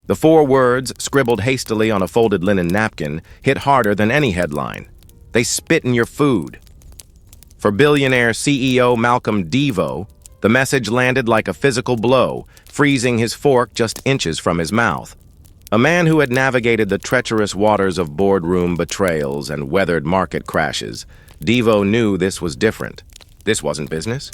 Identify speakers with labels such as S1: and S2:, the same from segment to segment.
S1: The 4 words, scribbled hastily on a folded linen napkin, hit harder than any headline. They spit in your food. For Billionaire CEO Malcolm Devo, the message landed like a physical blow, freezing his fork just inches from his mouth. A man who had navigated the treacherous waters of boardroom betrayals and weathered market crashes, Devo knew this was different. This wasn't business.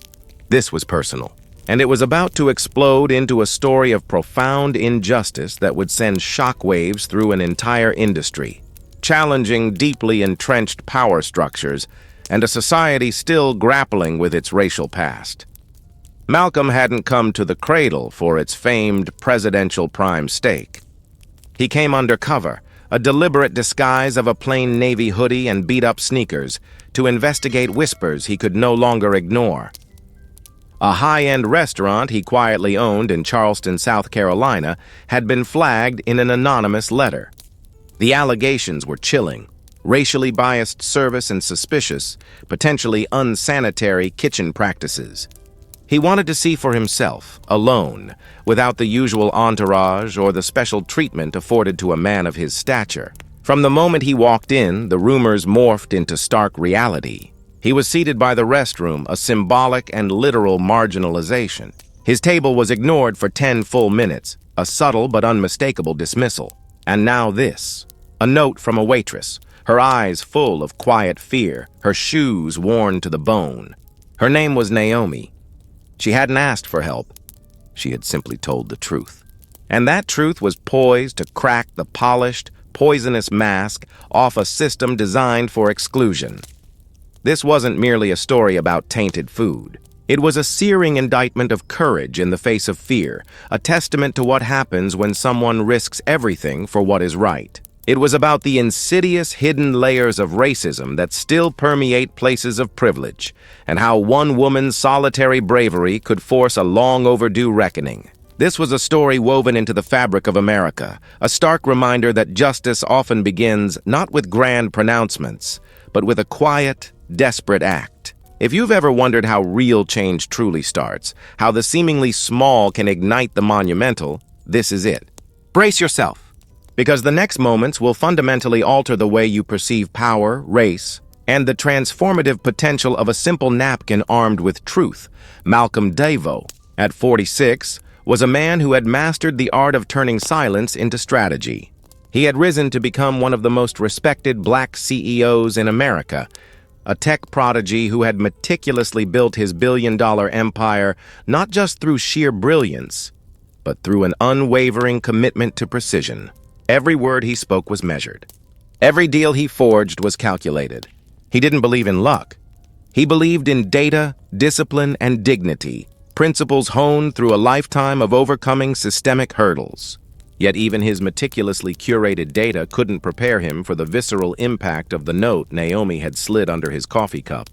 S1: This was personal. And it was about to explode into a story of profound injustice that would send shockwaves through an entire industry, challenging deeply entrenched power structures and a society still grappling with its racial past. Malcolm hadn't come to the cradle for its famed presidential prime steak. He came undercover, a deliberate disguise of a plain navy hoodie and beat-up sneakers, to investigate whispers he could no longer ignore. A high-end restaurant he quietly owned in Charleston, South Carolina, had been flagged in an anonymous letter. The allegations were chilling: racially biased service and suspicious, potentially unsanitary kitchen practices. He wanted to see for himself, alone, without the usual entourage or the special treatment afforded to a man of his stature. From the moment he walked in, the rumors morphed into stark reality. He was seated by the restroom, a symbolic and literal marginalization. His table was ignored for 10 full minutes, a subtle but unmistakable dismissal. And now this, a note from a waitress, her eyes full of quiet fear, her shoes worn to the bone. Her name was Naomi. She hadn't asked for help. She had simply told the truth. And that truth was poised to crack the polished, poisonous mask off a system designed for exclusion. This wasn't merely a story about tainted food. It was a searing indictment of courage in the face of fear, a testament to what happens when someone risks everything for what is right. It was about the insidious hidden layers of racism that still permeate places of privilege, and how one woman's solitary bravery could force a long overdue reckoning. This was a story woven into the fabric of America, a stark reminder that justice often begins not with grand pronouncements, but with a quiet, desperate act. If you've ever wondered how real change truly starts, how the seemingly small can ignite the monumental, this is it. Brace yourself, because the next moments will fundamentally alter the way you perceive power, race, and the transformative potential of a simple napkin armed with truth. Malcolm Devo, at 46, was a man who had mastered the art of turning silence into strategy. He had risen to become one of the most respected black CEOs in America, a tech prodigy who had meticulously built his billion-dollar empire not just through sheer brilliance, but through an unwavering commitment to precision. Every word he spoke was measured. Every deal he forged was calculated. He didn't believe in luck. He believed in data, discipline, and dignity, principles honed through a lifetime of overcoming systemic hurdles. Yet even his meticulously curated data couldn't prepare him for the visceral impact of the note Naomi had slid under his coffee cup.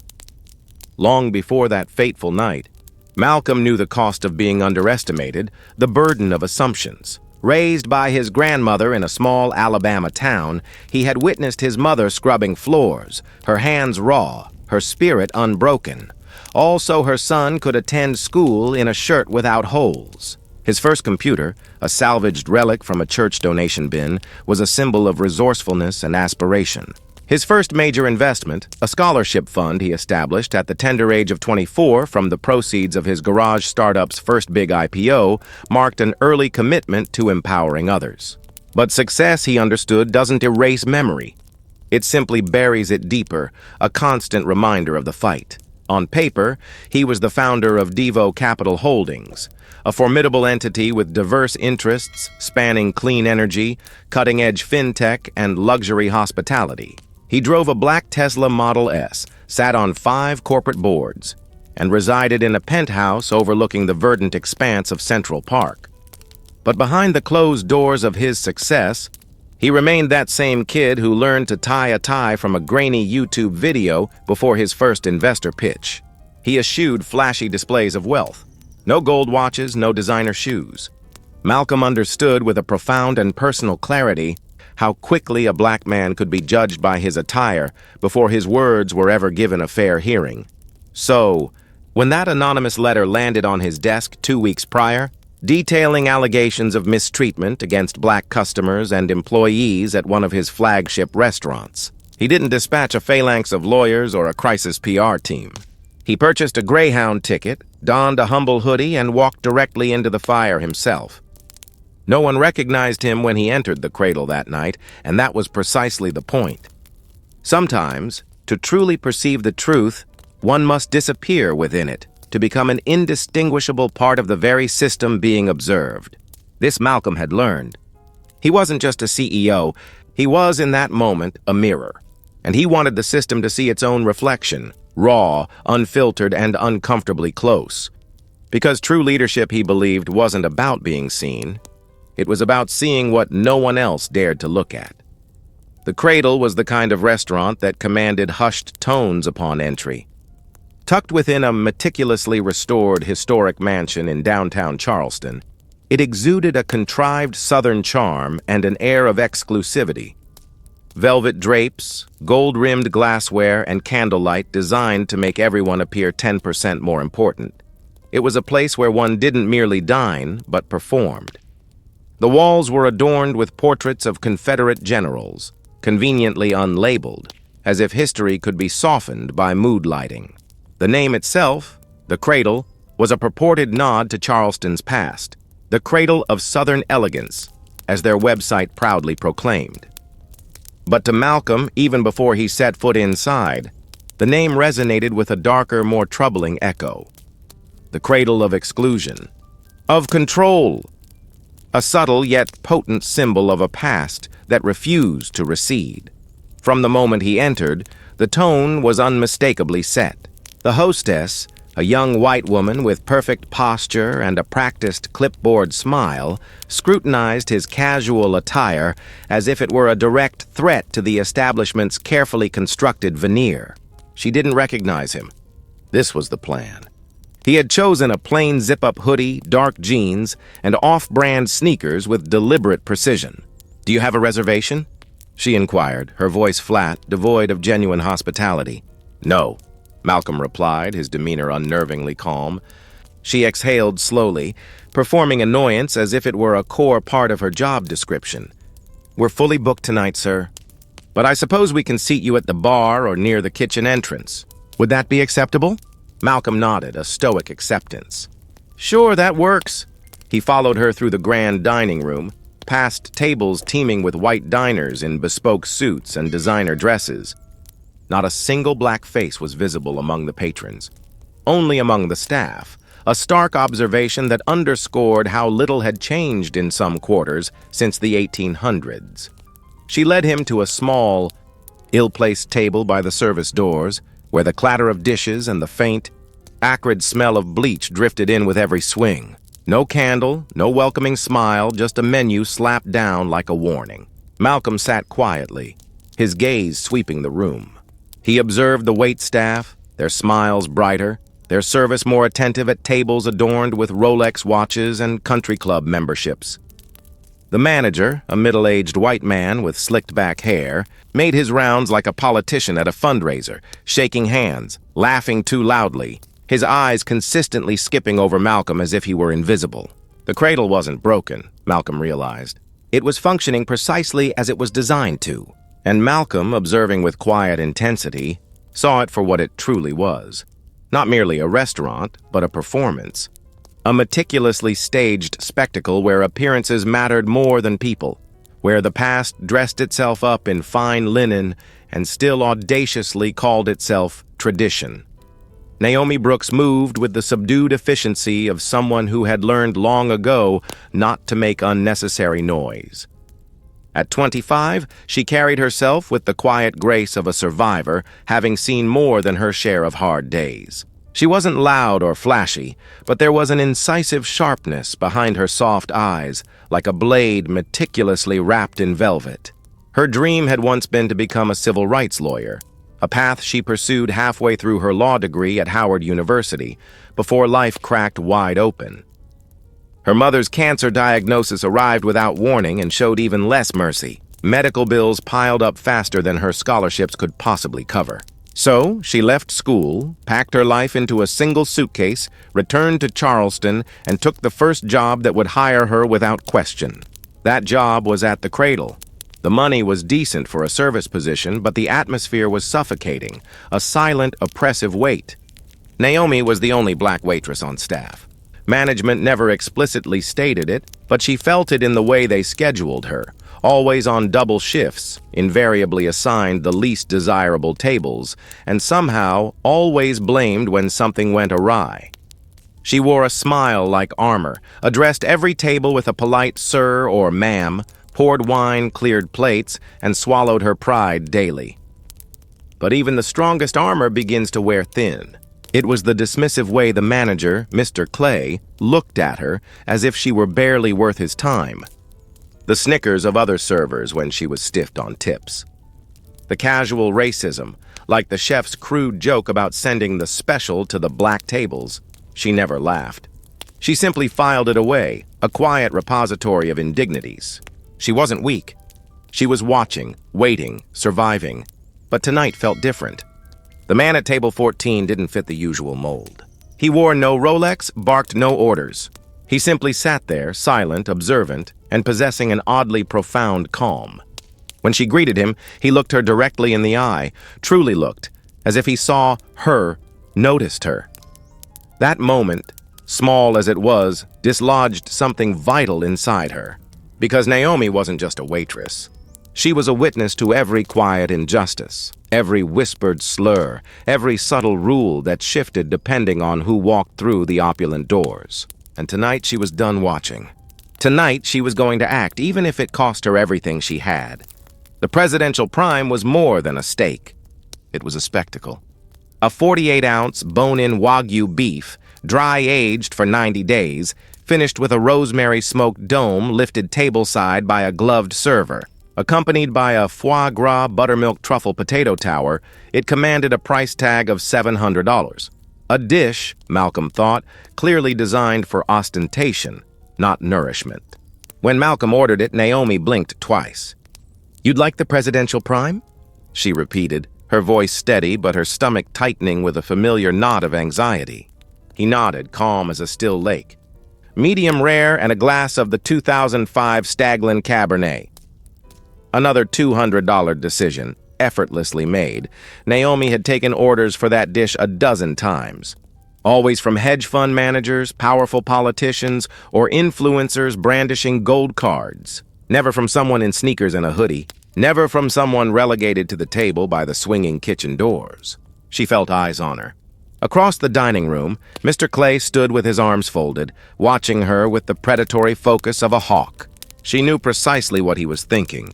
S1: Long before that fateful night, Malcolm knew the cost of being underestimated, the burden of assumptions. Raised by his grandmother in a small Alabama town, he had witnessed his mother scrubbing floors, her hands raw, her spirit unbroken. Also, her son could attend school in a shirt without holes. His first computer, a salvaged relic from a church donation bin, was a symbol of resourcefulness and aspiration. His first major investment, a scholarship fund he established at the tender age of 24 from the proceeds of his garage startup's first big IPO, marked an early commitment to empowering others. But success, he understood, doesn't erase memory. It simply buries it deeper, a constant reminder of the fight. On paper, he was the founder of Devo Capital Holdings, a formidable entity with diverse interests spanning clean energy, cutting-edge fintech, and luxury hospitality. He drove a black Tesla Model S, sat on 5 corporate boards, and resided in a penthouse overlooking the verdant expanse of Central Park. But behind the closed doors of his success, he remained that same kid who learned to tie a tie from a grainy YouTube video before his first investor pitch. He eschewed flashy displays of wealth. No gold watches, no designer shoes. Malcolm understood with a profound and personal clarity how quickly a black man could be judged by his attire before his words were ever given a fair hearing. So, when that anonymous letter landed on his desk 2 weeks prior, detailing allegations of mistreatment against black customers and employees at one of his flagship restaurants. He didn't dispatch a phalanx of lawyers or a crisis PR team. He purchased a Greyhound ticket, donned a humble hoodie, and walked directly into the fire himself. No one recognized him when he entered the cradle that night, and that was precisely the point. Sometimes, to truly perceive the truth, one must disappear within it, to become an indistinguishable part of the very system being observed. This Malcolm had learned. He wasn't just a CEO, he was in that moment a mirror, and he wanted the system to see its own reflection, raw, unfiltered, and uncomfortably close. Because true leadership, he believed, wasn't about being seen. It was about seeing what no one else dared to look at. The Cradle was the kind of restaurant that commanded hushed tones upon entry. Tucked within a meticulously restored historic mansion in downtown Charleston, it exuded a contrived Southern charm and an air of exclusivity. Velvet drapes, gold-rimmed glassware, and candlelight designed to make everyone appear 10% more important. It was a place where one didn't merely dine, but performed. The walls were adorned with portraits of Confederate generals, conveniently unlabeled, as if history could be softened by mood lighting. The name itself, the Cradle, was a purported nod to Charleston's past, the cradle of Southern elegance, as their website proudly proclaimed. But to Malcolm, even before he set foot inside, the name resonated with a darker, more troubling echo. The cradle of exclusion, of control, a subtle yet potent symbol of a past that refused to recede. From the moment he entered, the tone was unmistakably set. The hostess, a young white woman with perfect posture and a practiced clipboard smile, scrutinized his casual attire as if it were a direct threat to the establishment's carefully constructed veneer. She didn't recognize him. This was the plan. He had chosen a plain zip-up hoodie, dark jeans, and off-brand sneakers with deliberate precision. "Do you have a reservation?" she inquired, her voice flat, devoid of genuine hospitality. "No," Malcolm replied, his demeanor unnervingly calm. She exhaled slowly, performing annoyance as if it were a core part of her job description. "We're fully booked tonight, sir. But I suppose we can seat you at the bar or near the kitchen entrance. Would that be acceptable?" Malcolm nodded, a stoic acceptance. "Sure, that works." He followed her through the grand dining room, past tables teeming with white diners in bespoke suits and designer dresses. Not a single black face was visible among the patrons. Only among the staff, a stark observation that underscored how little had changed in some quarters since the 1800s. She led him to a small, ill-placed table by the service doors, where the clatter of dishes and the faint, acrid smell of bleach drifted in with every swing. No candle, no welcoming smile, just a menu slapped down like a warning. Malcolm sat quietly, his gaze sweeping the room. He observed the waitstaff, their smiles brighter, their service more attentive at tables adorned with Rolex watches and country club memberships. The manager, a middle-aged white man with slicked-back hair, made his rounds like a politician at a fundraiser, shaking hands, laughing too loudly, his eyes consistently skipping over Malcolm as if he were invisible. The cradle wasn't broken, Malcolm realized. It was functioning precisely as it was designed to. And Malcolm, observing with quiet intensity, saw it for what it truly was. Not merely a restaurant, but a performance. A meticulously staged spectacle where appearances mattered more than people, where the past dressed itself up in fine linen and still audaciously called itself tradition. Naomi Brooks moved with the subdued efficiency of someone who had learned long ago not to make unnecessary noise. At 25, she carried herself with the quiet grace of a survivor, having seen more than her share of hard days. She wasn't loud or flashy, but there was an incisive sharpness behind her soft eyes, like a blade meticulously wrapped in velvet. Her dream had once been to become a civil rights lawyer, a path she pursued halfway through her law degree at Howard University, before life cracked wide open. Her mother's cancer diagnosis arrived without warning and showed even less mercy. Medical bills piled up faster than her scholarships could possibly cover. So she left school, packed her life into a single suitcase, returned to Charleston, and took the first job that would hire her without question. That job was at the Cradle. The money was decent for a service position, but the atmosphere was suffocating, a silent, oppressive weight. Naomi was the only black waitress on staff. Management never explicitly stated it, but she felt it in the way they scheduled her, always on double shifts, invariably assigned the least desirable tables, and somehow always blamed when something went awry. She wore a smile like armor, addressed every table with a polite sir or ma'am, poured wine, cleared plates, and swallowed her pride daily. But even the strongest armor begins to wear thin. It was the dismissive way the manager, Mr. Clay, looked at her as if she were barely worth his time. The snickers of other servers when she was stiffed on tips. The casual racism, like the chef's crude joke about sending the special to the black tables. She never laughed. She simply filed it away, a quiet repository of indignities. She wasn't weak. She was watching, waiting, surviving. But tonight felt different. The man at table 14 didn't fit the usual mold. He wore no Rolex, barked no orders. He simply sat there, silent, observant, and possessing an oddly profound calm. When she greeted him, he looked her directly in the eye, truly looked, as if he saw her, noticed her. That moment, small as it was, dislodged something vital inside her. Because Naomi wasn't just a waitress. She was a witness to every quiet injustice, every whispered slur, every subtle rule that shifted depending on who walked through the opulent doors. And tonight she was done watching. Tonight she was going to act, even if it cost her everything she had. The presidential prime was more than a steak. It was a spectacle. A 48-ounce bone-in Wagyu beef, dry-aged for 90 days, finished with a rosemary-smoked dome lifted tableside by a gloved server. Accompanied by a foie gras buttermilk truffle potato tower, it commanded a price tag of $700. A dish, Malcolm thought, clearly designed for ostentation, not nourishment. When Malcolm ordered it, Naomi blinked twice. "You'd like the presidential prime?" she repeated, her voice steady but her stomach tightening with a familiar knot of anxiety. He nodded, calm as a still lake. "Medium rare and a glass of the 2005 Staglin Cabernet." Another $200 decision, effortlessly made. Naomi had taken orders for that dish a dozen times. Always from hedge fund managers, powerful politicians, or influencers brandishing gold cards. Never from someone in sneakers and a hoodie. Never from someone relegated to the table by the swinging kitchen doors. She felt eyes on her. Across the dining room, Mr. Clay stood with his arms folded, watching her with the predatory focus of a hawk. She knew precisely what he was thinking.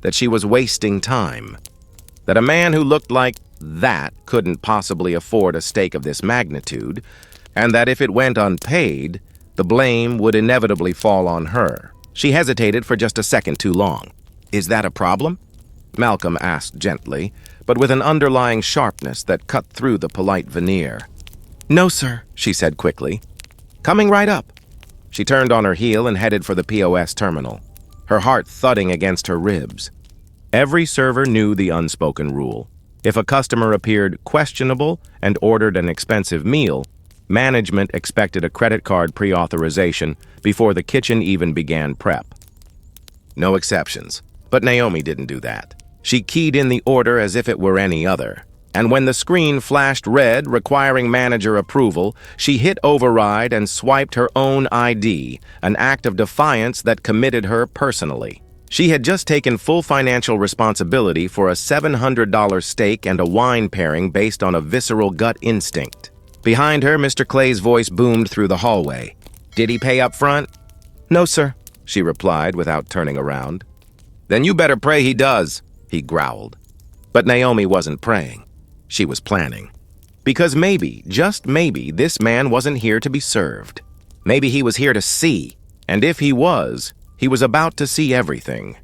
S1: That she was wasting time. That a man who looked like that couldn't possibly afford a steak of this magnitude, and that if it went unpaid, the blame would inevitably fall on her. She hesitated for just a second too long. "Is that a problem?" Malcolm asked gently, but with an underlying sharpness that cut through the polite veneer. "No, sir," she said quickly. "Coming right up." She turned on her heel and headed for the POS terminal, her heart thudding against her ribs. Every server knew the unspoken rule. If a customer appeared questionable and ordered an expensive meal, management expected a credit card pre-authorization before the kitchen even began prep. No exceptions. But Naomi didn't do that. She keyed in the order as if it were any other. And when the screen flashed red requiring manager approval, she hit override and swiped her own ID, an act of defiance that committed her personally. She had just taken full financial responsibility for a $700 steak and a wine pairing based on a visceral gut instinct. Behind her, Mr. Clay's voice boomed through the hallway. "Did he pay up front?" "No, sir," she replied without turning around. "Then you better pray he does," he growled. But Naomi wasn't praying. She was planning. Because maybe, just maybe, this man wasn't here to be served. Maybe he was here to see, and if he was about to see everything.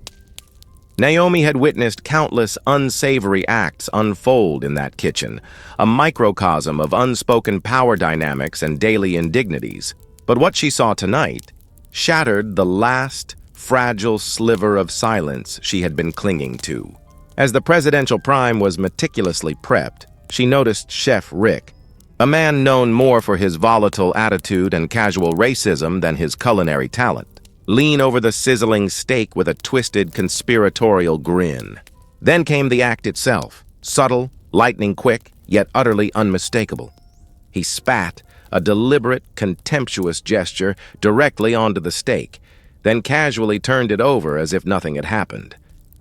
S1: Naomi had witnessed countless unsavory acts unfold in that kitchen, a microcosm of unspoken power dynamics and daily indignities. But what she saw tonight shattered the last fragile sliver of silence she had been clinging to. As the presidential prime was meticulously prepped, she noticed Chef Rick, a man known more for his volatile attitude and casual racism than his culinary talent, lean over the sizzling steak with a twisted, conspiratorial grin. Then came the act itself, subtle, lightning quick, yet utterly unmistakable. He spat, a deliberate, contemptuous gesture, directly onto the steak, then casually turned it over as if nothing had happened.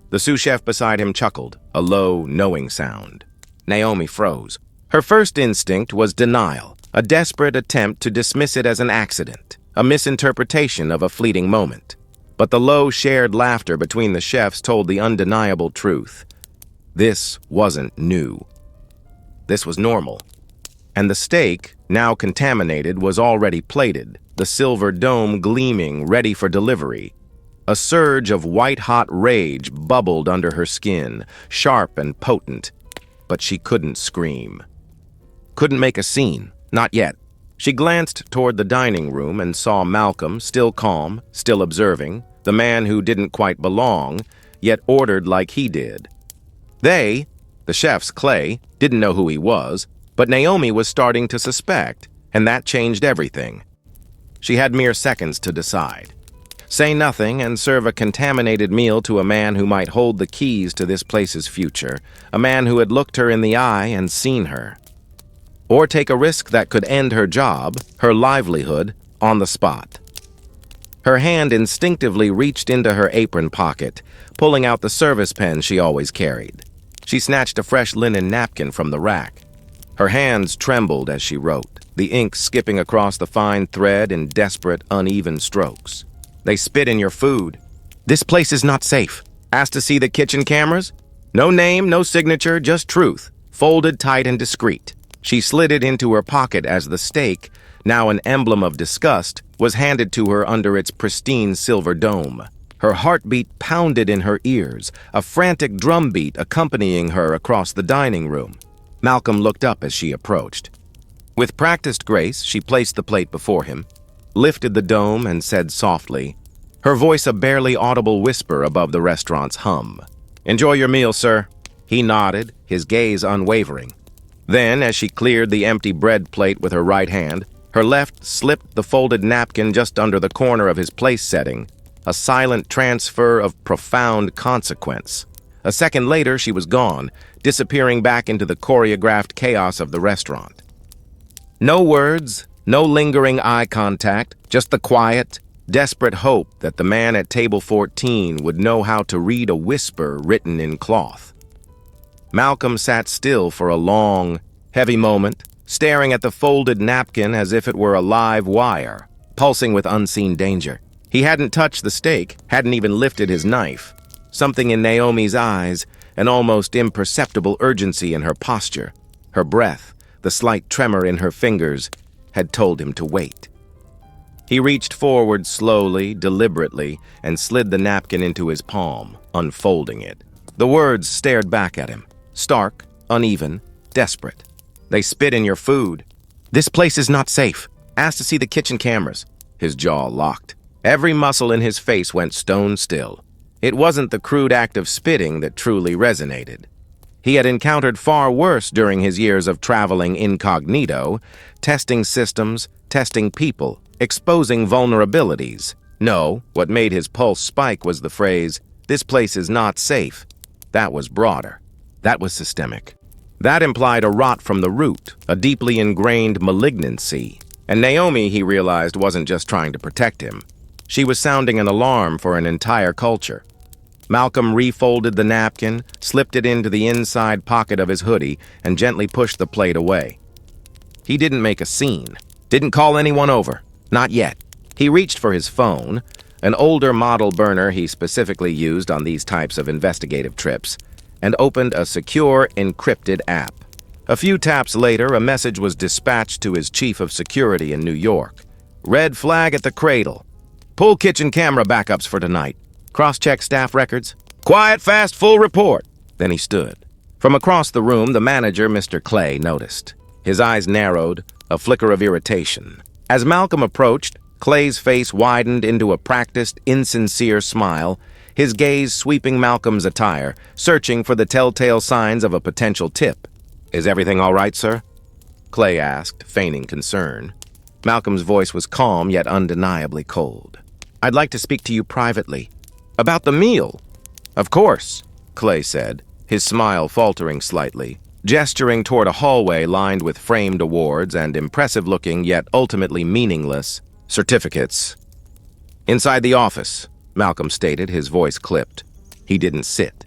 S1: The sous chef beside him chuckled, a low, knowing sound. Naomi froze. Her first instinct was denial, a desperate attempt to dismiss it as an accident, a misinterpretation of a fleeting moment. But the low, shared laughter between the chefs told the undeniable truth. This wasn't new. This was normal. And the steak, now contaminated, was already plated, the silver dome gleaming, ready for delivery. A surge of white-hot rage bubbled under her skin, sharp and potent, but she couldn't scream. Couldn't make a scene, not yet. She glanced toward the dining room and saw Malcolm, still calm, still observing, the man who didn't quite belong, yet ordered like he did. They, the chef's Clay, didn't know who he was, but Naomi was starting to suspect, and that changed everything. She had mere seconds to decide. Say nothing and serve a contaminated meal to a man who might hold the keys to this place's future, a man who had looked her in the eye and seen her. Or take a risk that could end her job, her livelihood, on the spot. Her hand instinctively reached into her apron pocket, pulling out the service pen she always carried. She snatched a fresh linen napkin from the rack. Her hands trembled as she wrote, the ink skipping across the fine thread in desperate, uneven strokes. They spit in your food. This place is not safe. Asked to see the kitchen cameras? No name, no signature, just truth, folded tight and discreet. She slid it into her pocket as the steak, now an emblem of disgust, was handed to her under its pristine silver dome. Her heartbeat pounded in her ears, a frantic drumbeat accompanying her across the dining room. Malcolm looked up as she approached. With practiced grace, she placed the plate before him, lifted the dome and said softly, her voice a barely audible whisper above the restaurant's hum. "Enjoy your meal, sir." He nodded, his gaze unwavering. Then, as she cleared the empty bread plate with her right hand, her left slipped the folded napkin just under the corner of his place setting, a silent transfer of profound consequence. A second later, she was gone, disappearing back into the choreographed chaos of the restaurant. No words, no lingering eye contact, just the quiet, desperate hope that the man at table 14 would know how to read a whisper written in cloth. Malcolm sat still for a long, heavy moment, staring at the folded napkin as if it were a live wire, pulsing with unseen danger. He hadn't touched the steak, hadn't even lifted his knife. Something in Naomi's eyes, an almost imperceptible urgency in her posture, her breath, the slight tremor in her fingers, had told him to wait. He reached forward slowly, deliberately, and slid the napkin into his palm, unfolding it. The words stared back at him, stark, uneven, desperate. They spit in your food. This place is not safe. Asked to see the kitchen cameras. His jaw locked. Every muscle in his face went stone still. It wasn't the crude act of spitting that truly resonated. He had encountered far worse during his years of traveling incognito, testing systems, testing people, exposing vulnerabilities. No, what made his pulse spike was the phrase, "This place is not safe." That was broader. That was systemic. That implied a rot from the root, a deeply ingrained malignancy. And Naomi, he realized, wasn't just trying to protect him. She was sounding an alarm for an entire culture. Malcolm refolded the napkin, slipped it into the inside pocket of his hoodie, and gently pushed the plate away. He didn't make a scene, didn't call anyone over, not yet. He reached for his phone, an older model burner he specifically used on these types of investigative trips, and opened a secure, encrypted app. A few taps later, a message was dispatched to his chief of security in New York. "Red flag at the cradle. Pull kitchen camera backups for tonight. Cross-check staff records. Quiet, fast, full report." Then he stood. From across the room, the manager, Mr. Clay, noticed. His eyes narrowed, a flicker of irritation. As Malcolm approached, Clay's face widened into a practiced, insincere smile, his gaze sweeping Malcolm's attire, searching for the telltale signs of a potential tip. "Is everything all right, sir?" Clay asked, feigning concern. Malcolm's voice was calm yet undeniably cold. "I'd like to speak to you privately." "About the meal?" "Of course," Clay said, his smile faltering slightly, gesturing toward a hallway lined with framed awards and impressive-looking yet ultimately meaningless certificates. "Inside the office," Malcolm stated, his voice clipped. He didn't sit.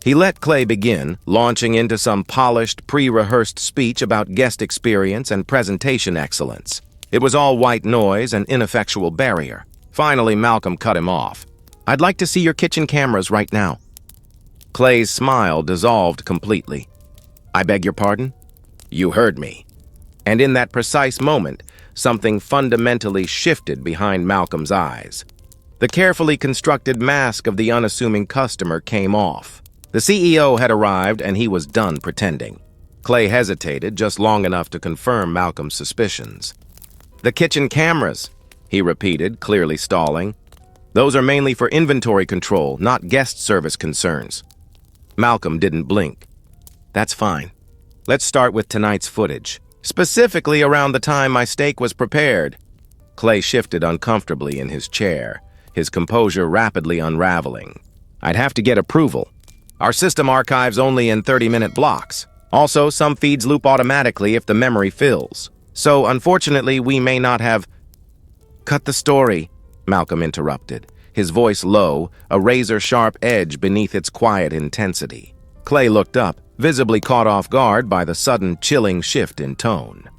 S1: He let Clay begin, launching into some polished, pre-rehearsed speech about guest experience and presentation excellence. It was all white noise and ineffectual barrier. Finally, Malcolm cut him off. "I'd like to see your kitchen cameras right now." Clay's smile dissolved completely. "I beg your pardon?" "You heard me." And in that precise moment, something fundamentally shifted behind Malcolm's eyes. The carefully constructed mask of the unassuming customer came off. The CEO had arrived, and he was done pretending. Clay hesitated just long enough to confirm Malcolm's suspicions. "The kitchen cameras," he repeated, clearly stalling. "Those are mainly for inventory control, not guest service concerns." Malcolm didn't blink. "That's fine. Let's start with tonight's footage, specifically around the time my steak was prepared." Clay shifted uncomfortably in his chair, his composure rapidly unraveling. "I'd have to get approval. Our system archives only in 30-minute blocks. Also, some feeds loop automatically if the memory fills. So, unfortunately, we may not have—" "Cut the story," Malcolm interrupted, his voice low, a razor-sharp edge beneath its quiet intensity. Clay looked up, visibly caught off guard by the sudden, chilling shift in tone.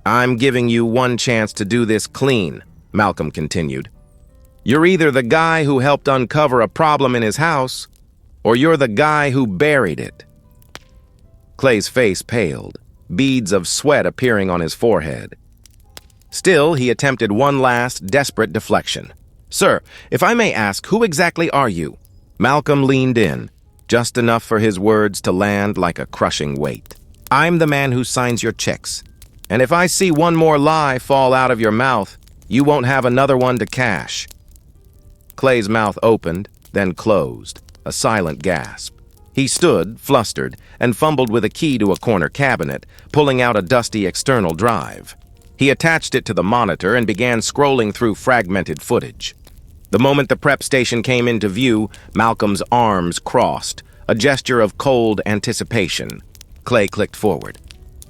S1: "I'm giving you one chance to do this clean," Malcolm continued. "You're either the guy who helped uncover a problem in his house, or you're the guy who buried it." Clay's face paled, beads of sweat appearing on his forehead. Still, he attempted one last, desperate deflection. "Sir, if I may ask, who exactly are you?" Malcolm leaned in, just enough for his words to land like a crushing weight. "I'm the man who signs your checks. And if I see one more lie fall out of your mouth, you won't have another one to cash." Clay's mouth opened, then closed, a silent gasp. He stood, flustered, and fumbled with a key to a corner cabinet, pulling out a dusty external drive. He attached it to the monitor and began scrolling through fragmented footage. The moment the prep station came into view, Malcolm's arms crossed, a gesture of cold anticipation. Clay clicked forward.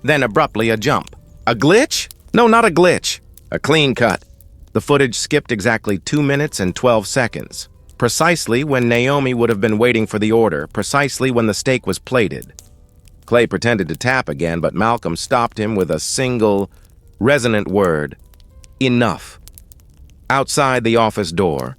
S1: Then abruptly a jump. "A glitch? No, not a glitch. A clean cut." The footage skipped exactly 2 minutes and 12 seconds. Precisely when Naomi would have been waiting for the order, precisely when the steak was plated. Clay pretended to tap again, but Malcolm stopped him with a single, resonant word. "Enough." Outside the office door,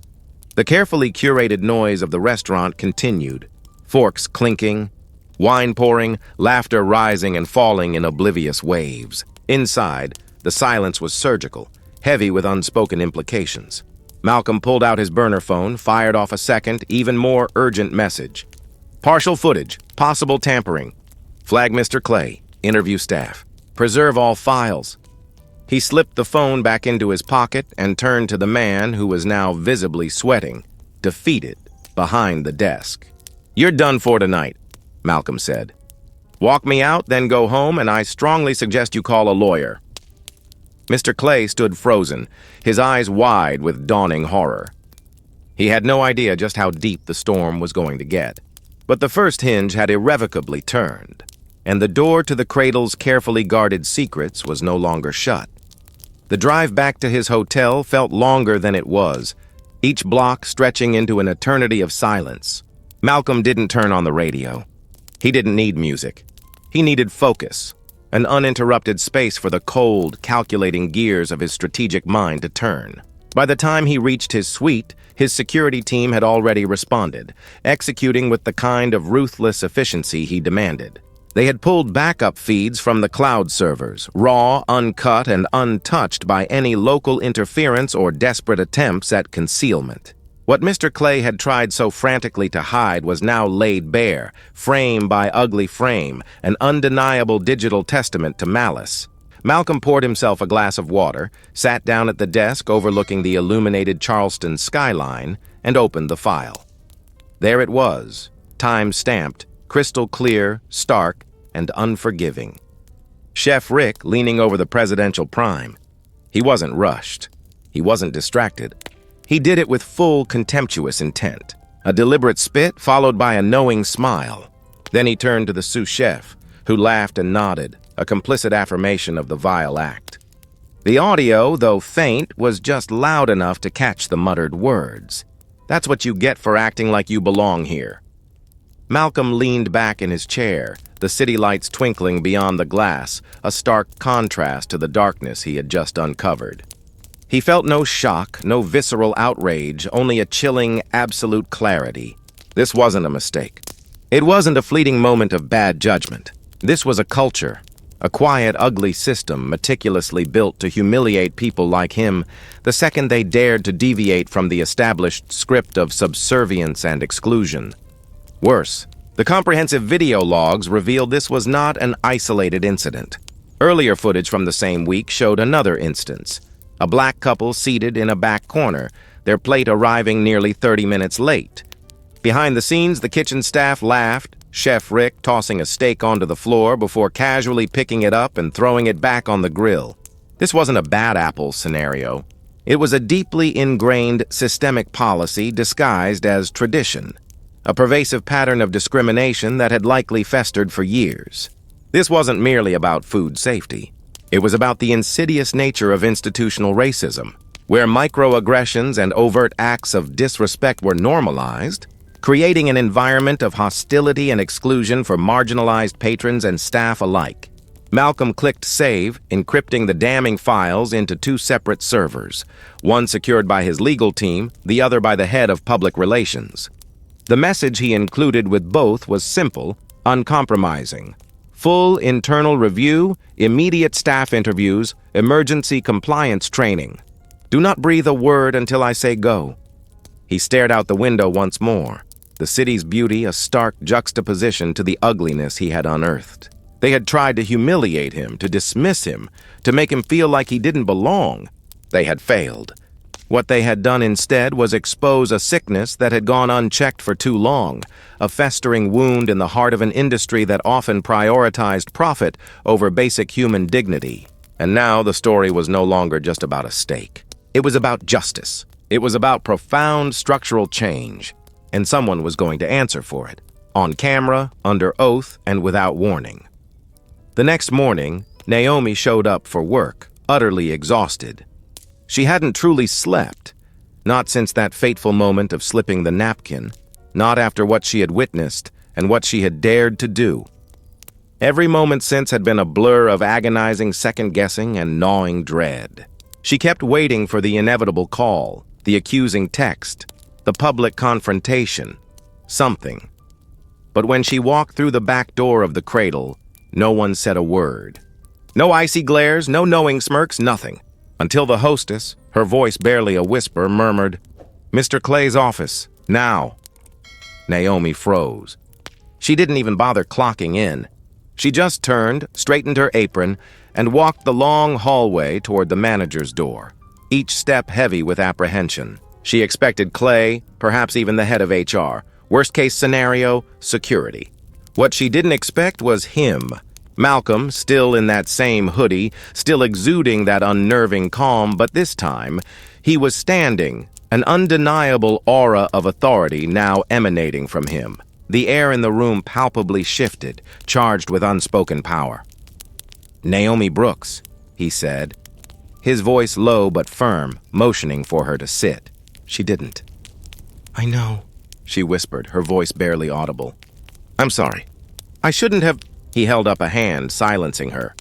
S1: the carefully curated noise of the restaurant continued. Forks clinking, wine pouring, laughter rising and falling in oblivious waves. Inside, the silence was surgical, heavy with unspoken implications. Malcolm pulled out his burner phone, fired off a second, even more urgent message. "Partial footage. Possible tampering. Flag Mr. Clay. Interview staff. Preserve all files." He slipped the phone back into his pocket and turned to the man who was now visibly sweating, defeated, behind the desk. "You're done for tonight," Malcolm said. "Walk me out, then go home, and I strongly suggest you call a lawyer." Mr. Clay stood frozen, his eyes wide with dawning horror. He had no idea just how deep the storm was going to get. But the first hinge had irrevocably turned, and the door to the cradle's carefully guarded secrets was no longer shut. The drive back to his hotel felt longer than it was, each block stretching into an eternity of silence. Malcolm didn't turn on the radio. He didn't need music. He needed focus. An uninterrupted space for the cold, calculating gears of his strategic mind to turn. By the time he reached his suite, his security team had already responded, executing with the kind of ruthless efficiency he demanded. They had pulled backup feeds from the cloud servers, raw, uncut, and untouched by any local interference or desperate attempts at concealment. What Mr. Clay had tried so frantically to hide was now laid bare, frame by ugly frame, an undeniable digital testament to malice. Malcolm poured himself a glass of water, sat down at the desk overlooking the illuminated Charleston skyline, and opened the file. There it was, time-stamped, crystal clear, stark, and unforgiving. Chef Rick leaning over the presidential prime. He wasn't rushed. He wasn't distracted. He did it with full contemptuous intent. A deliberate spit followed by a knowing smile. Then he turned to the sous chef, who laughed and nodded, a complicit affirmation of the vile act. The audio, though faint, was just loud enough to catch the muttered words. "That's what you get for acting like you belong here." Malcolm leaned back in his chair, the city lights twinkling beyond the glass, a stark contrast to the darkness he had just uncovered. He felt no shock, no visceral outrage, only a chilling, absolute clarity. This wasn't a mistake. It wasn't a fleeting moment of bad judgment. This was a culture, a quiet, ugly system meticulously built to humiliate people like him the second they dared to deviate from the established script of subservience and exclusion. Worse, the comprehensive video logs revealed this was not an isolated incident. Earlier footage from the same week showed another instance. A black couple seated in a back corner, their plate arriving nearly 30 minutes late. Behind the scenes, the kitchen staff laughed, Chef Rick tossing a steak onto the floor before casually picking it up and throwing it back on the grill. This wasn't a bad apple scenario. It was a deeply ingrained systemic policy disguised as tradition, a pervasive pattern of discrimination that had likely festered for years. This wasn't merely about food safety. It was about the insidious nature of institutional racism, where microaggressions and overt acts of disrespect were normalized, creating an environment of hostility and exclusion for marginalized patrons and staff alike. Malcolm clicked save, encrypting the damning files into two separate servers, one secured by his legal team, the other by the head of public relations. The message he included with both was simple, uncompromising. Full internal review, immediate staff interviews, emergency compliance training. Do not breathe a word until I say go. He stared out the window once more, the city's beauty a stark juxtaposition to the ugliness he had unearthed. They had tried to humiliate him, to dismiss him, to make him feel like he didn't belong. They had failed. What they had done instead was expose a sickness that had gone unchecked for too long, a festering wound in the heart of an industry that often prioritized profit over basic human dignity. And now the story was no longer just about a steak. It was about justice. It was about profound structural change, and someone was going to answer for it, on camera, under oath, and without warning. The next morning, Naomi showed up for work, utterly exhausted. She hadn't truly slept, not since that fateful moment of slipping the napkin, not after what she had witnessed and what she had dared to do. Every moment since had been a blur of agonizing second-guessing and gnawing dread. She kept waiting for the inevitable call, the accusing text, the public confrontation, something. But when she walked through the back door of the cradle, no one said a word. No icy glares, no knowing smirks, nothing. Until the hostess, her voice barely a whisper, murmured, "Mr. Clay's office, now." Naomi froze. She didn't even bother clocking in. She just turned, straightened her apron, and walked the long hallway toward the manager's door, each step heavy with apprehension. She expected Clay, perhaps even the head of HR. Worst-case scenario, security. What she didn't expect was him. Malcolm, still in that same hoodie, still exuding that unnerving calm, but this time, he was standing, an undeniable aura of authority now emanating from him. The air in the room palpably shifted, charged with unspoken power. "Naomi Brooks," he said, his voice low but firm, motioning for her to sit. She didn't. "I know," she whispered, her voice barely audible. "I'm sorry. I shouldn't have—" He held up a hand, silencing her.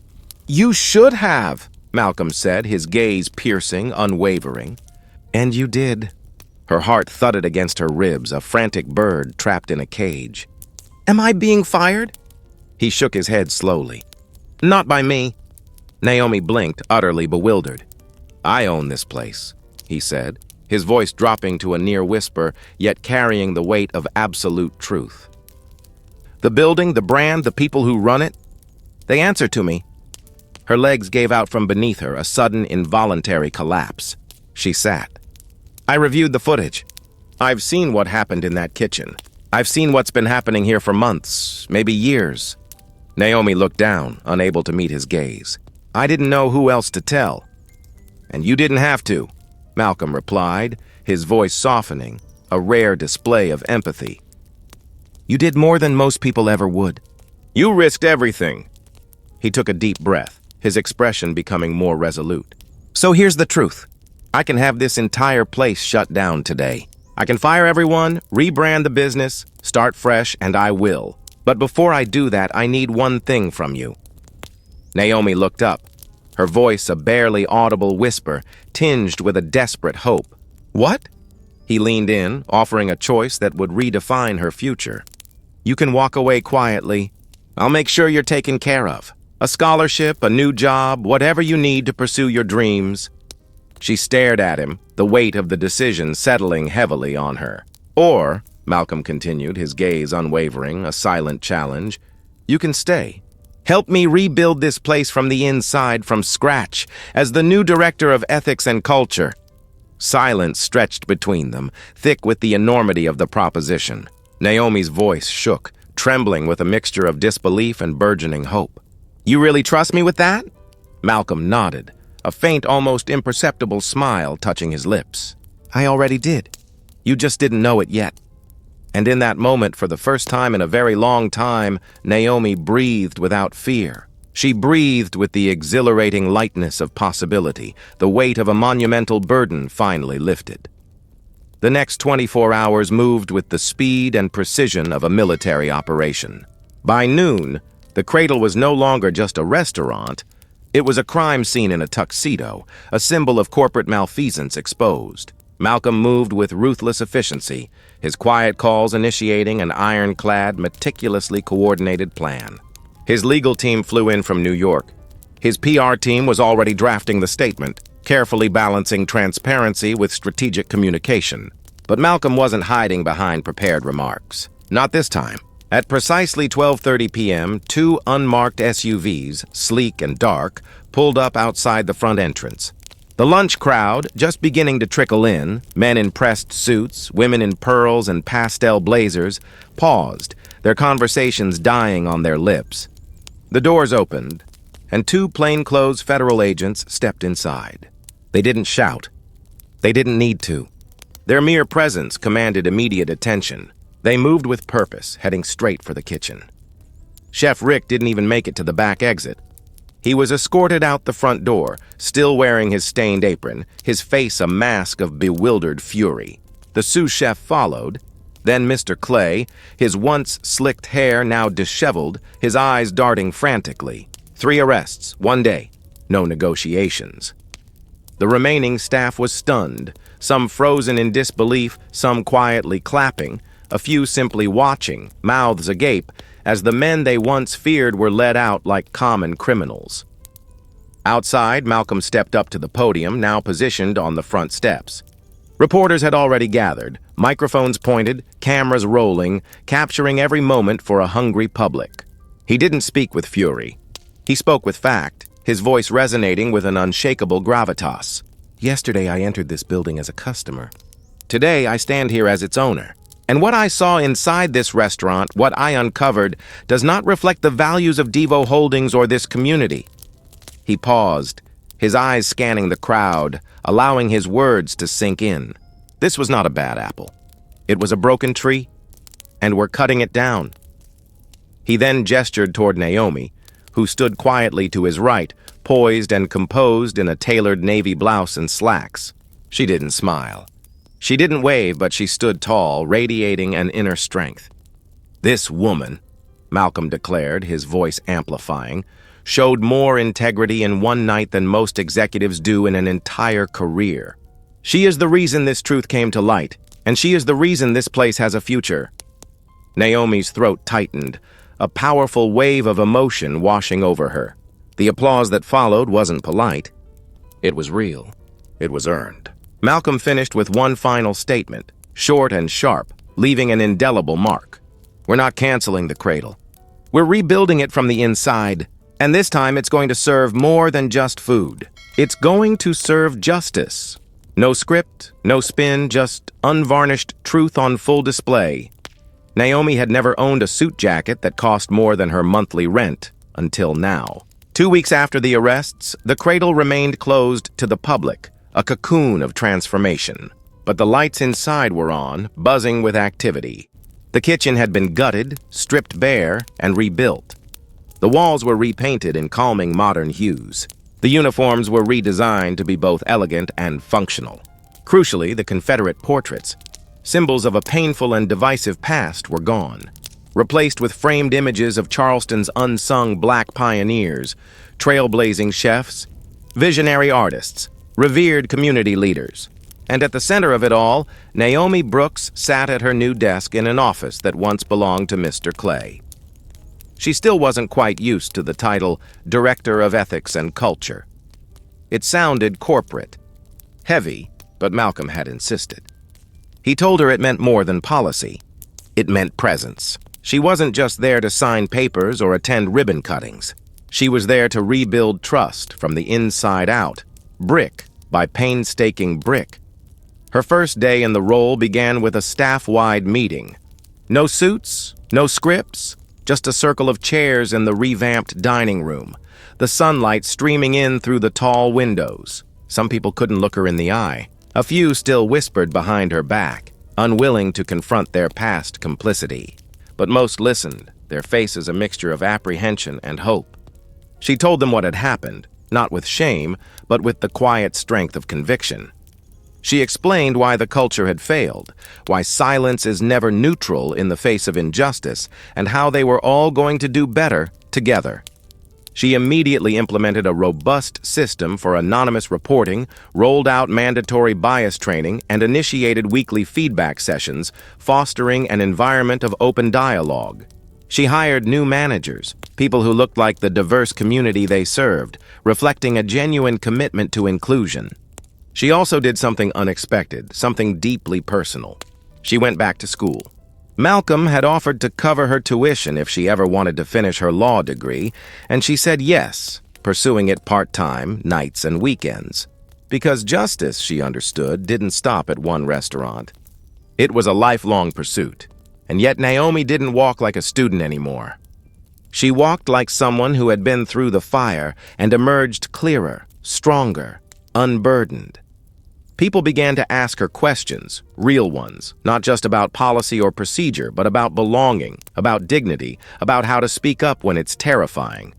S1: "You should have," Malcolm said, his gaze piercing, unwavering. "And you did." Her heart thudded against her ribs, a frantic bird trapped in a cage. "Am I being fired?" He shook his head slowly. "Not by me." Naomi blinked, utterly bewildered. "I own this place," he said, his voice dropping to a near whisper, yet carrying the weight of absolute truth. "The building, the brand, the people who run it, they answer to me." Her legs gave out from beneath her, a sudden involuntary collapse. She sat. "I reviewed the footage. I've seen what happened in that kitchen. I've seen what's been happening here for months, maybe years. Naomi looked down, unable to meet his gaze. I didn't know who else to tell. And you didn't have to, Malcolm replied, his voice softening, a rare display of empathy. You did more than most people ever would. You risked everything. He took a deep breath, his expression becoming more resolute. So here's the truth. I can have this entire place shut down today. I can fire everyone, rebrand the business, start fresh, and I will. But before I do that, I need one thing from you. Naomi looked up, her voice a barely audible whisper, tinged with a desperate hope. What? He leaned in, offering a choice that would redefine her future. You can walk away quietly. I'll make sure you're taken care of. A scholarship, a new job, whatever you need to pursue your dreams. She stared at him, the weight of the decision settling heavily on her. Or, Malcolm continued, his gaze unwavering, a silent challenge, you can stay. Help me rebuild this place from the inside, from scratch, as the new director of ethics and culture. Silence stretched between them, thick with the enormity of the proposition. Naomi's voice shook, trembling with a mixture of disbelief and burgeoning hope. You really trust me with that? Malcolm nodded, a faint, almost imperceptible smile touching his lips. I already did. You just didn't know it yet. And in that moment, for the first time in a very long time, Naomi breathed without fear. She breathed with the exhilarating lightness of possibility, the weight of a monumental burden finally lifted. The next 24 hours moved with the speed and precision of a military operation. By noon, the Cradle was no longer just a restaurant. It was a crime scene in a tuxedo, a symbol of corporate malfeasance exposed. Malcolm moved with ruthless efficiency, his quiet calls initiating an ironclad, meticulously coordinated plan. His legal team flew in from New York. His PR team was already drafting the statement, carefully balancing transparency with strategic communication. But Malcolm wasn't hiding behind prepared remarks. Not this time. At precisely 12:30 p.m., two unmarked SUVs, sleek and dark, pulled up outside the front entrance. The lunch crowd, just beginning to trickle in, men in pressed suits, women in pearls and pastel blazers, paused, their conversations dying on their lips. The doors opened, and two plainclothes federal agents stepped inside. They didn't shout. They didn't need to. Their mere presence commanded immediate attention. They moved with purpose, heading straight for the kitchen. Chef Rick didn't even make it to the back exit. He was escorted out the front door, still wearing his stained apron, his face a mask of bewildered fury. The sous chef followed, then Mr. Clay, his once slicked hair now disheveled, his eyes darting frantically. 3 arrests, 1 day, no negotiations. The remaining staff was stunned, some frozen in disbelief, some quietly clapping, a few simply watching, mouths agape, as the men they once feared were led out like common criminals. Outside, Malcolm stepped up to the podium, now positioned on the front steps. Reporters had already gathered, microphones pointed, cameras rolling, capturing every moment for a hungry public. He didn't speak with fury. He spoke with fact, his voice resonating with an unshakable gravitas. Yesterday I entered this building as a customer. Today I stand here as its owner. And what I saw inside this restaurant, what I uncovered, does not reflect the values of Devo Holdings or this community. He paused, his eyes scanning the crowd, allowing his words to sink in. This was not a bad apple. It was a broken tree, and we're cutting it down. He then gestured toward Naomi, who stood quietly to his right, poised and composed in a tailored navy blouse and slacks. She didn't smile. She didn't wave, but she stood tall, radiating an inner strength. This woman, Malcolm declared, his voice amplifying, showed more integrity in one night than most executives do in an entire career. She is the reason this truth came to light, and she is the reason this place has a future. Naomi's throat tightened, a powerful wave of emotion washing over her. The applause that followed wasn't polite. It was real. It was earned. Malcolm finished with one final statement, short and sharp, leaving an indelible mark. We're not canceling the Cradle. We're rebuilding it from the inside, and this time it's going to serve more than just food. It's going to serve justice. No script, no spin, just unvarnished truth on full display. Naomi had never owned a suit jacket that cost more than her monthly rent until now. 2 weeks after the arrests, the cradle remained closed to the public, a cocoon of transformation. But the lights inside were on, buzzing with activity. The kitchen had been gutted, stripped bare, and rebuilt. The walls were repainted in calming modern hues. The uniforms were redesigned to be both elegant and functional. Crucially, the Confederate portraits, symbols of a painful and divisive past, were gone, replaced with framed images of Charleston's unsung black pioneers, trailblazing chefs, visionary artists, revered community leaders. And at the center of it all, Naomi Brooks sat at her new desk in an office that once belonged to Mr. Clay. She still wasn't quite used to the title Director of Ethics and Culture. It sounded corporate, heavy, but Malcolm had insisted. He told her it meant more than policy. It meant presence. She wasn't just there to sign papers or attend ribbon cuttings. She was there to rebuild trust from the inside out, brick by painstaking brick. Her first day in the role began with a staff-wide meeting. No suits, no scripts, just a circle of chairs in the revamped dining room, the sunlight streaming in through the tall windows. Some people couldn't look her in the eye. A few still whispered behind her back, unwilling to confront their past complicity. But most listened, their faces a mixture of apprehension and hope. She told them what had happened, not with shame, but with the quiet strength of conviction. She explained why the culture had failed, why silence is never neutral in the face of injustice, and how they were all going to do better together. She immediately implemented a robust system for anonymous reporting, rolled out mandatory bias training, and initiated weekly feedback sessions, fostering an environment of open dialogue. She hired new managers, people who looked like the diverse community they served, reflecting a genuine commitment to inclusion. She also did something unexpected, something deeply personal. She went back to school. Malcolm had offered to cover her tuition if she ever wanted to finish her law degree, and she said yes, pursuing it part-time, nights and weekends. Because justice, she understood, didn't stop at one restaurant. It was a lifelong pursuit, and yet Naomi didn't walk like a student anymore. She walked like someone who had been through the fire and emerged clearer, stronger, unburdened. People began to ask her questions, real ones, not just about policy or procedure, but about belonging, about dignity, about how to speak up when it's terrifying.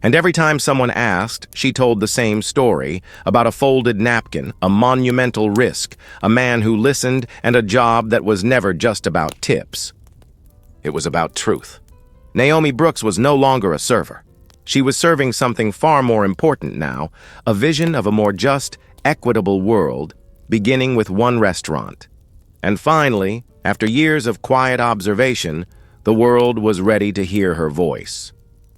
S1: And every time someone asked, she told the same story about a folded napkin, a monumental risk, a man who listened, and a job that was never just about tips. It was about truth. Naomi Brooks was no longer a server. She was serving something far more important now, a vision of a more just, equitable world, beginning with one restaurant. And finally, after years of quiet observation, the world was ready to hear her voice.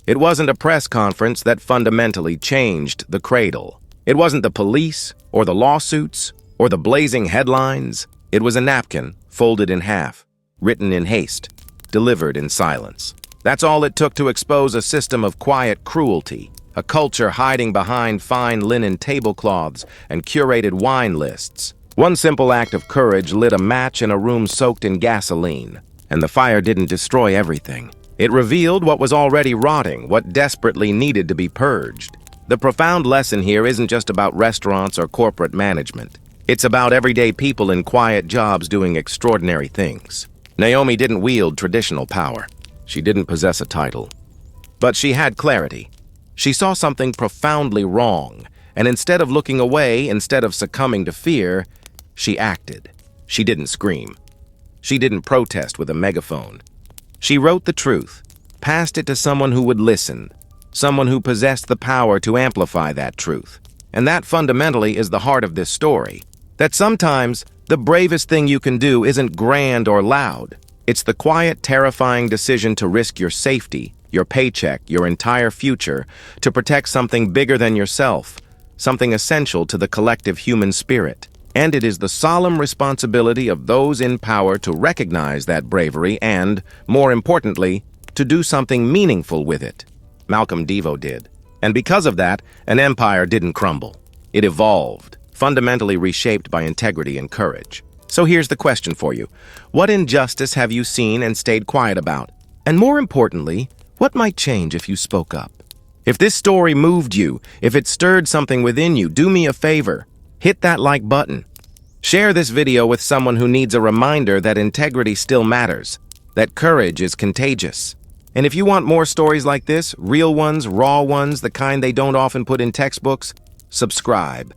S1: It wasn't a press conference that fundamentally changed the cradle. It wasn't the police, or the lawsuits, or the blazing headlines. It was a napkin, folded in half, written in haste, delivered in silence. That's all it took to expose a system of quiet cruelty, a culture hiding behind fine linen tablecloths and curated wine lists. One simple act of courage lit a match in a room soaked in gasoline, and the fire didn't destroy everything. It revealed what was already rotting, what desperately needed to be purged. The profound lesson here isn't just about restaurants or corporate management. It's about everyday people in quiet jobs doing extraordinary things. Naomi didn't wield traditional power. She didn't possess a title. But she had clarity. She saw something profoundly wrong, and instead of looking away, instead of succumbing to fear, she acted. She didn't scream. She didn't protest with a megaphone. She wrote the truth, passed it to someone who would listen, someone who possessed the power to amplify that truth. And that fundamentally is the heart of this story. That sometimes the bravest thing you can do isn't grand or loud. It's the quiet, terrifying decision to risk your safety, your paycheck, your entire future, to protect something bigger than yourself, something essential to the collective human spirit. And it is the solemn responsibility of those in power to recognize that bravery and, more importantly, to do something meaningful with it. Malcolm Devo did. And because of that, an empire didn't crumble. It evolved, fundamentally reshaped by integrity and courage. So here's the question for you. What injustice have you seen and stayed quiet about? And more importantly, what might change if you spoke up? If this story moved you, if it stirred something within you, do me a favor. Hit that like button. Share this video with someone who needs a reminder that integrity still matters, that courage is contagious. And if you want more stories like this, real ones, raw ones, the kind they don't often put in textbooks, subscribe.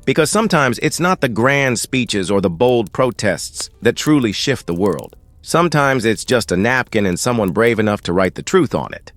S1: Because sometimes it's not the grand speeches or the bold protests that truly shift the world. Sometimes it's just a napkin and someone brave enough to write the truth on it.